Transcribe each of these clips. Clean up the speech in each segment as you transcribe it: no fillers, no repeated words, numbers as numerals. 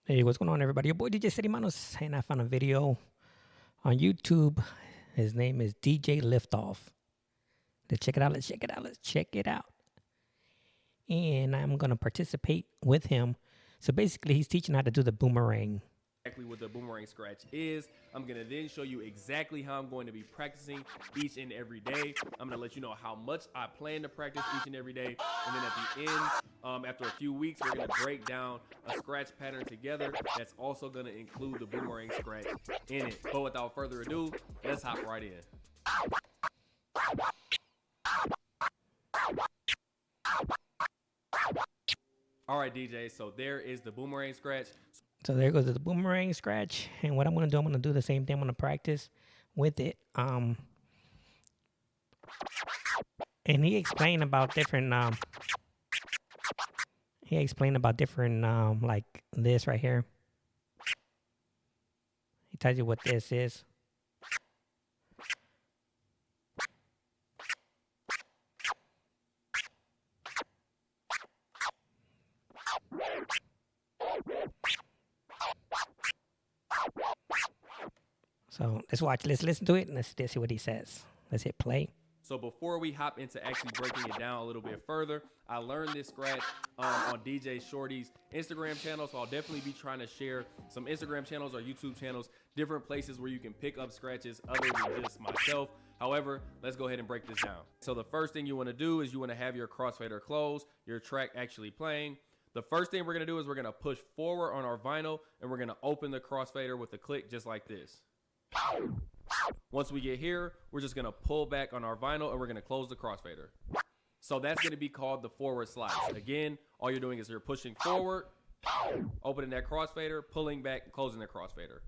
Hey, what's going on, everybody? Your boy DJ City Manos, and I found a video on YouTube. His name is DJ Liftoff. Let's check it out. Let's check it out. Let's check it out. And I'm gonna participate with him. So basically, he's teaching how to do the boomerang. Exactly what the boomerang scratch is. I'm going to then show you exactly how I'm going to be practicing each and every day. I'm going to let you know how much I plan to practice each and every day. And then at the end, after a few weeks, we're going to break down a scratch pattern together that's also going to include the boomerang scratch in it. But without further ado, let's hop right in. All right, DJ, so there is the boomerang scratch. So there goes the boomerang scratch. And what I'm gonna do, I'm gonna do the same thing. I'm gonna practice with it. And he explained about different like this right here. He tells you what this is. So let's watch, let's listen to it, and let's see what he says. Let's hit play. So before we hop into actually breaking it down a little bit further, I learned this scratch on DJ Shorty's Instagram channel. So I'll definitely be trying to share some Instagram channels or YouTube channels, different places where you can pick up scratches other than just myself. However, let's go ahead and break this down. So the first thing you want to do is you want to have your crossfader closed, your track actually playing. The first thing we're going to do is we're going to push forward on our vinyl, and we're going to open the crossfader with a click just like this. Once we get here, we're just going to pull back on our vinyl and we're going to close the crossfader. So that's going to be called the forward slice. Again, all you're doing is you're pushing forward, opening that crossfader, pulling back, closing the crossfader.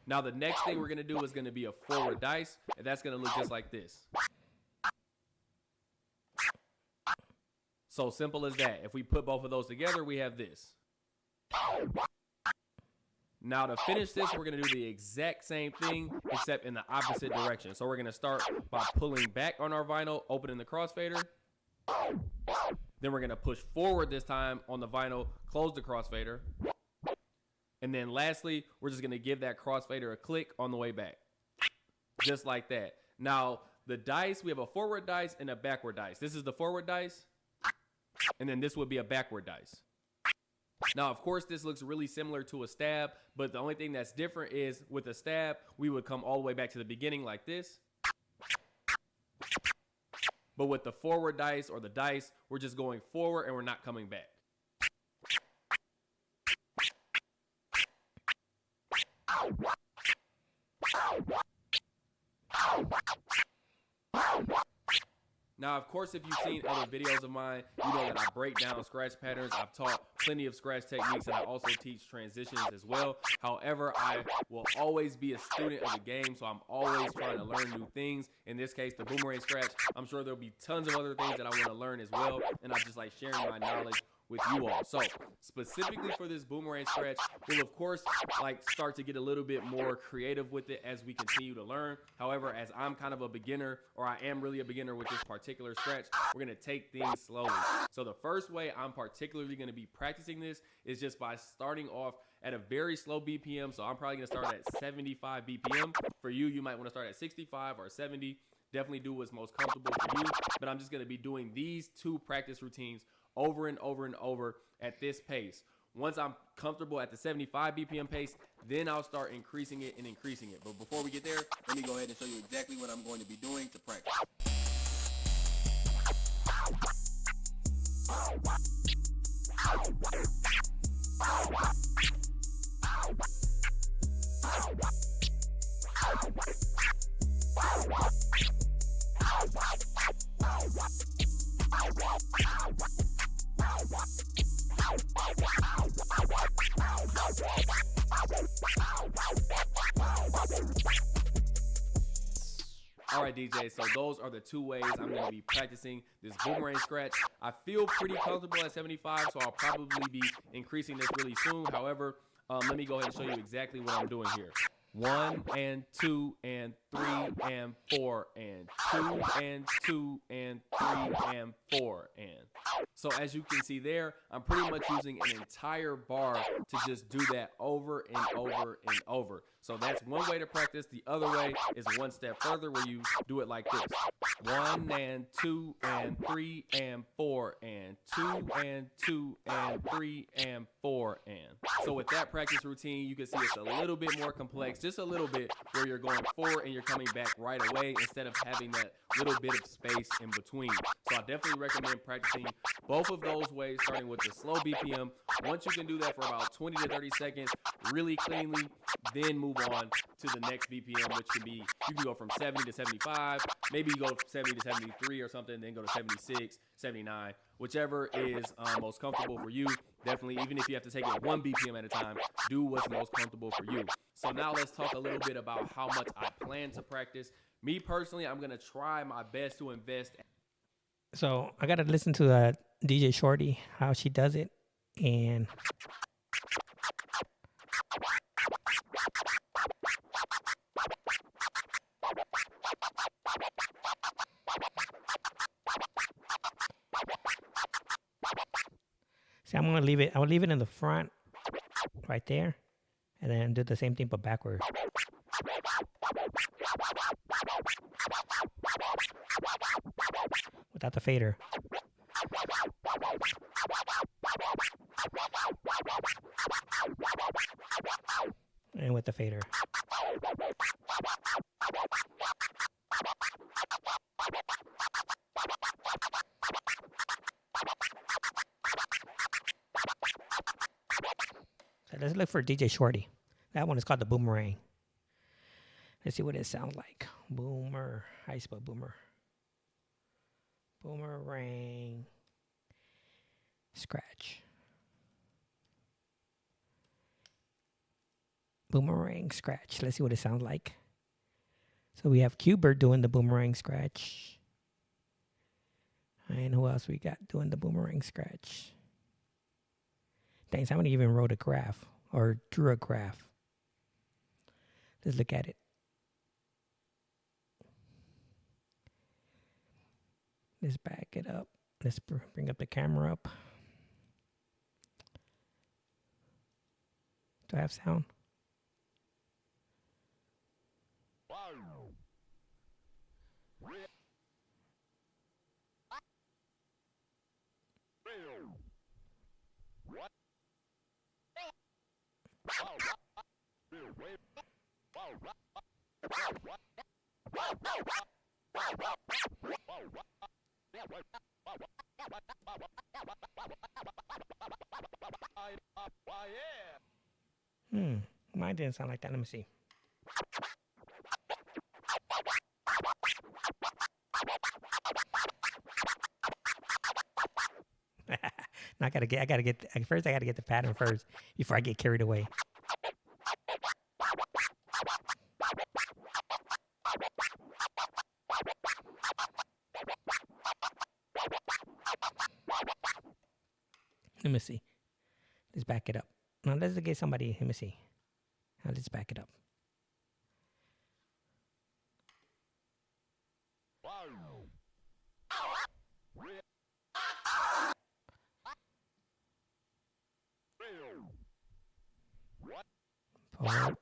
Now the next thing we're going to do is going to be a forward dice, and that's going to look just like this. So simple as that. If we put both of those together, we have this. Now to finish this, we're going to do the exact same thing, except in the opposite direction. So we're going to start by pulling back on our vinyl, opening the crossfader. Then we're going to push forward this time on the vinyl, close the crossfader. And then lastly, we're just going to give that crossfader a click on the way back. Just like that. Now, the dice, we have a forward dice and a backward dice. This is the forward dice. And then this would be a backward dice. Now, of course, this looks really similar to a stab, but the only thing that's different is with a stab, we would come all the way back to the beginning like this. But with the forward dice or the dice, we're just going forward and we're not coming back. Now, of course, if you've seen other videos of mine, you know that I break down scratch patterns. I've taught plenty of scratch techniques, and I also teach transitions as well. However, I will always be a student of the game, so I'm always trying to learn new things. In this case, the boomerang scratch, I'm sure there'll be tons of other things that I want to learn as well, and I just like sharing my knowledge with you all. So specifically for this boomerang scratch, we'll of course like start to get a little bit more creative with it as we continue to learn. However, as I'm kind of a beginner, or I am really a beginner with this particular scratch, we're going to take things slowly. So the first way I'm particularly going to be practicing this is just by starting off at a very slow BPM. So I'm probably going to start at 75 BPM. For you, you might want to start at 65 or 70. Definitely do what's most comfortable for you. But I'm just going to be doing these two practice routines over and over and over at this pace. Once I'm comfortable at the 75 BPM pace, then I'll start increasing it and increasing it. But before we get there, let me go ahead and show you exactly what I'm going to be doing to practice. All right, DJ, so those are the two ways I'm going to be practicing this boomerang scratch. I feel pretty comfortable at 75, so I'll probably be increasing this really soon. However, let me go ahead and show you exactly what I'm doing here. 1 and 2 and 3 and 4 and 2 and 2 and 3 and 4 and So as you can see there, I'm pretty much using an entire bar to just do that over and over and over. So that's one way to practice. The other way is one step further where you do it like this. 1 and 2 and 3 and 4 and 2 and 2 and 3 and 4 and. So with that practice routine, you can see it's a little bit more complex, just a little bit, where you're going forward and you're coming back right away instead of having that little bit of space in between. So I definitely recommend practicing both of those ways, starting with the slow BPM. Once you can do that for about 20 to 30 seconds really cleanly, then move on to the next BPM, which can be, you can go from 70 to 75, maybe you go 70 to 73 or something, then go to 76, 79, whichever is most comfortable for you. Definitely, even if you have to take it 1 BPM at a time, do what's most comfortable for you. So now let's talk a little bit about how much I plan to practice. Me personally, I'm going to try my best to invest. So I got to listen to DJ Shorty, how she does it. And see, I'm going to leave it. I'll leave it in the front right there. And then do the same thing, but backward. Without the fader. And with the fader. So let's look for DJ Shorty. That one is called the Boomerang. Let's see what it sounds like. Boomer. How you spell boomer? Boomerang. Scratch. Boomerang scratch. Let's see what it sounds like. So we have Qbert doing the boomerang scratch. And who else we got doing the boomerang scratch? Dang, somebody even wrote a graph or drew a graph. Let's look at it. Let's back it up. Let's bring up the camera up. Do I have sound? Mine didn't sound like that. Let me see. I gotta get first. I gotta get the pattern first before I get carried away. Let me see. Let's back it up. Now let's get somebody. Let me see. Now let's back it up. Forward.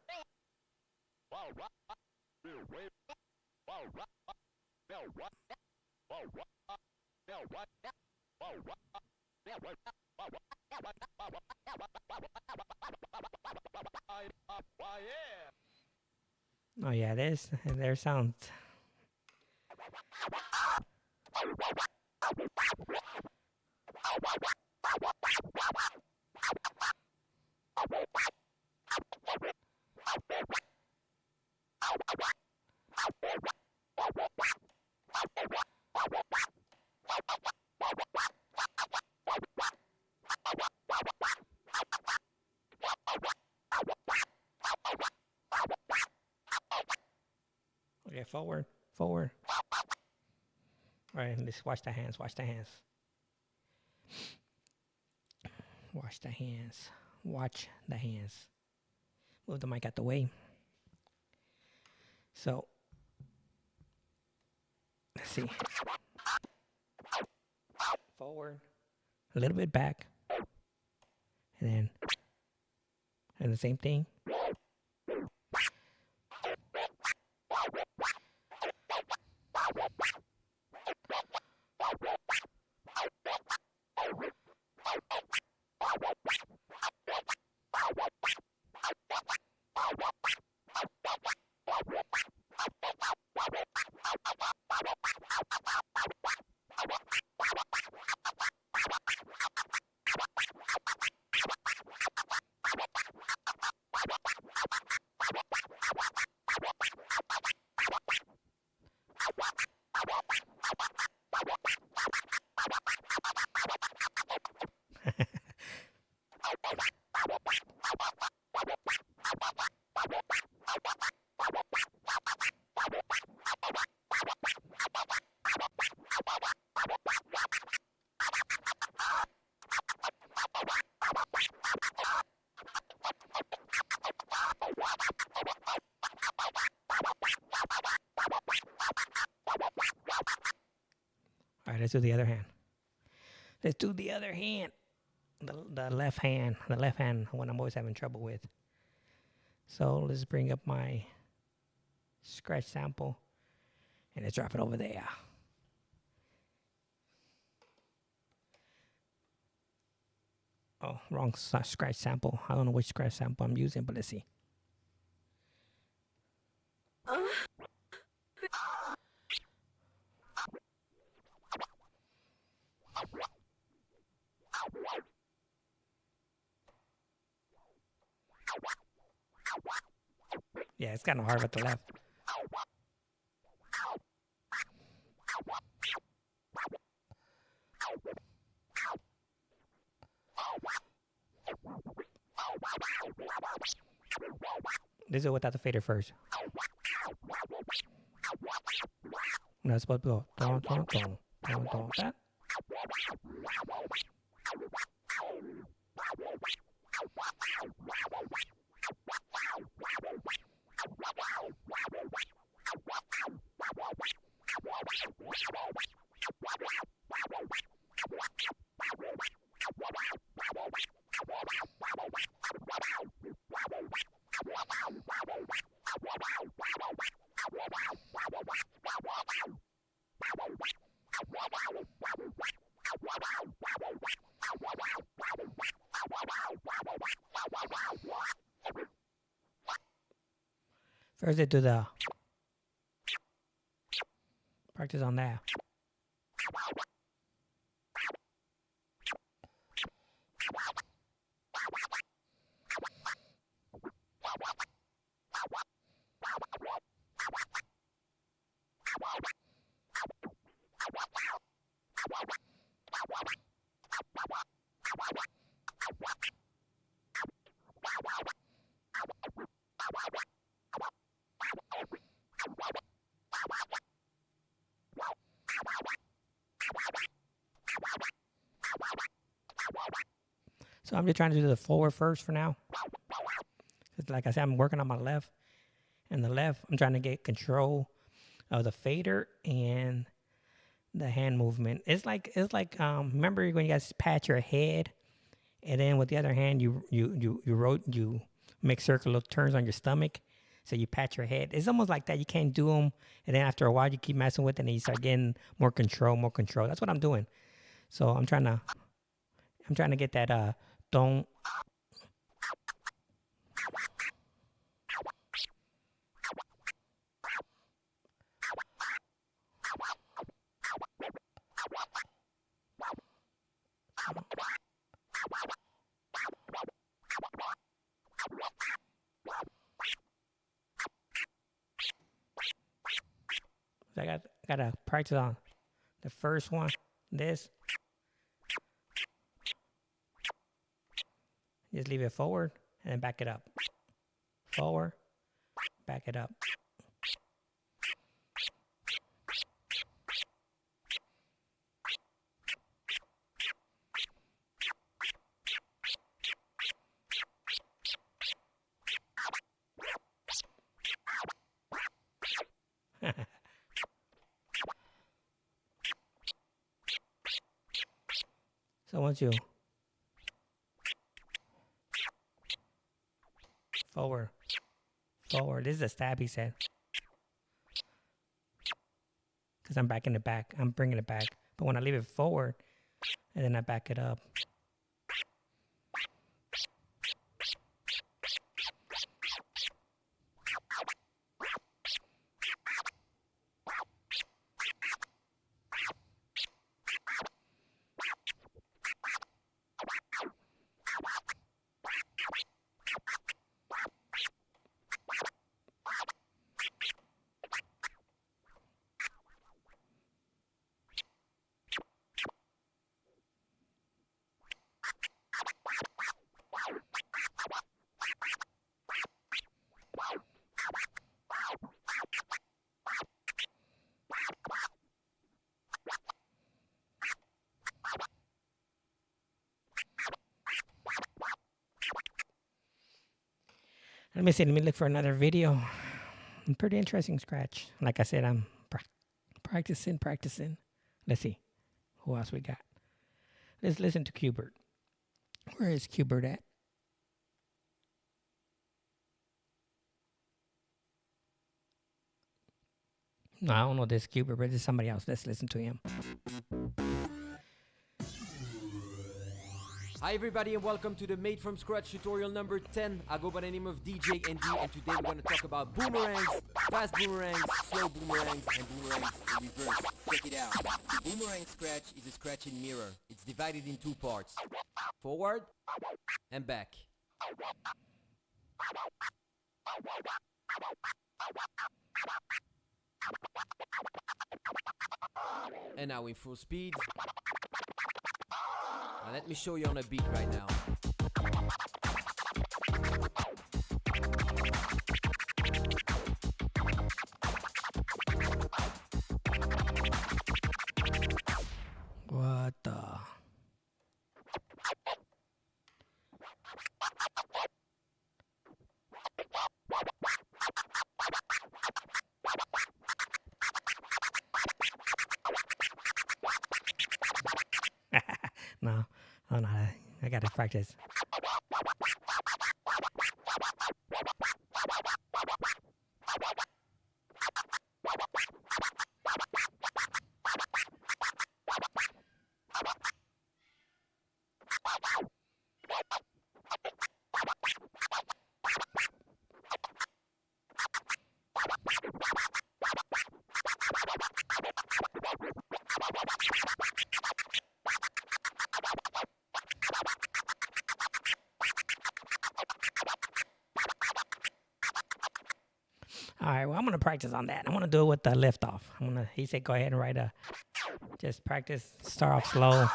Oh yeah, there's sound. Okay, forward. All right, let's watch the hands. Watch the hands. Move the mic out the way. So, let's see. Forward. a little bit back, and the same thing. All right, let's do the other hand. Let's do the other hand. The left hand. The left hand, one I'm always having trouble with. So let's bring up my scratch sample and let's drop it over there. Oh, wrong scratch sample. I don't know which scratch sample I'm using, but let's see. Yeah, it's kind of hard with the left. This is without the fader first. No, it's supposed to go don, don, don, don, don, that. First, they do the practice on that. So I'm just trying to do the forward first for now. Because like I said, I'm working on my left. And the left, I'm trying to get control of the fader and the hand movement. It's like remember when you guys pat your head, and then with the other hand you make circular turns on your stomach. So you pat your head. It's almost like that. You can't do them, and then after a while you keep messing with it, and you start getting more control. That's what I'm doing. So I'm trying to get that don't. I gotta practice on the first one. This. Just leave it forward and then back it up. Forward, back it up. So once you forward, this is a stab, he said. Because I'm backing it back. I'm bringing it back. But when I leave it forward, and then I back it up. Let me see. Let me look for another video. Pretty interesting scratch. Like I said, I'm practicing. Let's see. Who else we got? Let's listen to Qbert. Where is Qbert at? No, I don't know this Qbert, but this is somebody else. Let's listen to him. Hi everybody and welcome to the Made from Scratch tutorial number 10. I go by the name of DJ ND and today we're going to talk about boomerangs, fast boomerangs, slow boomerangs, and boomerangs in reverse. Check it out. The boomerang scratch is a scratch in mirror. It's divided in two parts. Forward and back. And now in full speed. Now let me show you on a beat right now. What the? No, I don't know. I gotta practice. All right, well, I'm going to practice on that. I want to do it with the lift off. He said, go ahead and write just practice, start off slow.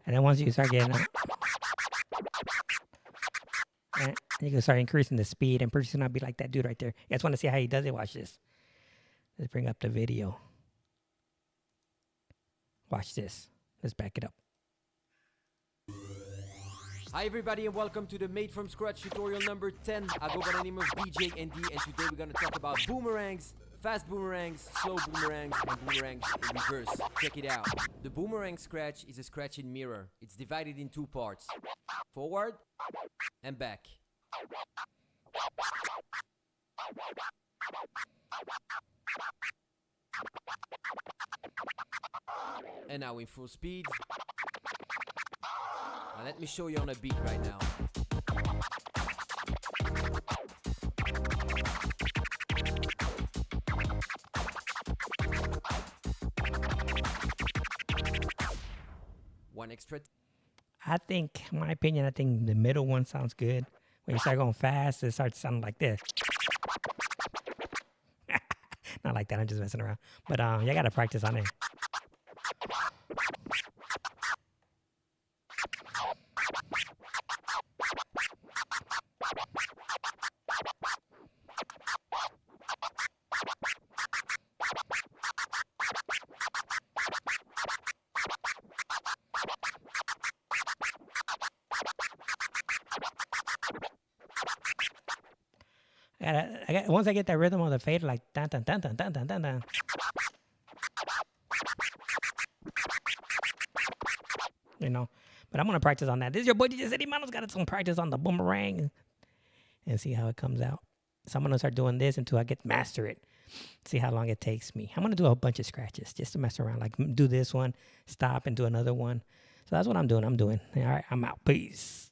And then once you start getting it, you can start increasing the speed and pretty soon I'll be like that dude right there. You guys want to see how he does it? Watch this. Let's bring up the video. Watch this. Let's back it up. Hi everybody and welcome to the Made from Scratch tutorial number 10. I go by the name of DJ ND and today we're going to talk about boomerangs, fast boomerangs, slow boomerangs, and boomerangs in reverse. Check it out. The boomerang scratch is a scratch in mirror. It's divided in two parts. Forward and back. And now in full speed. Now let me show you on a beat right now. One extra. I think, in my opinion, I think the middle one sounds good. When you start going fast, it starts sounding like this. Not like that, I'm just messing around. But you got to practice on it. Once I get that rhythm of the fader, like dun dun dun dun dun dun dun dun, you know. But I'm going to practice on that. This is your boy DJ City Manos. Got some practice on the boomerang and see how it comes out. So I'm going to start doing this until I get master it. See how long it takes me. I'm going to do a bunch of scratches just to mess around. Like do this one, stop and do another one. So that's what I'm doing. All right, I'm out. Peace.